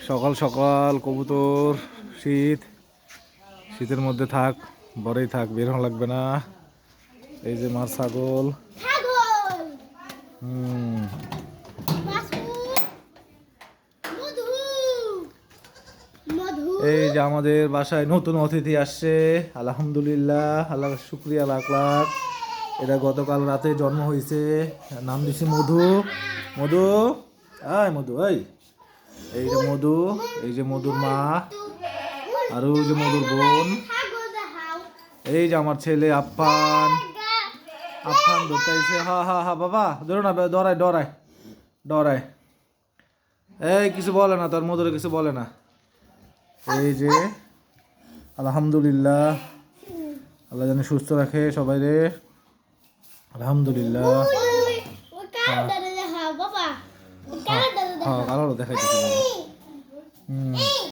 সকাল সকাল কবুতর শীতের মধ্যে থাক, বড়ই থাক, বের হওয়া লাগবে না। এই যে মার ছাগল। এই যে আমাদের বাসায় নতুন অতিথি আসছে, আলহামদুলিল্লাহ, আল্লাহর শুকরিয়া লাখ লাখ। এটা গতকাল রাতে জন্ম হয়েছে, নাম দিছি মধু। মধু, আয় মধু, এই যে মধু, এই যে মধুর মা, আর ওই যে মধুর বোন। এই যে আমার ছেলে আফফান, আফফান ধরতেছে। হা হা হা বাবা, ধরো না, ডরায় ডরায় ডরায়। এই কিছু বলে না, তোর মধুরে কিছু বলে না। এই যে আলহামদুলিল্লাহ, আল্লাহ যেন সুস্থ রাখে সবাই রে, আলহামদুলিল্লাহ। হ্যাঁ, কালো দেখাইতেছে।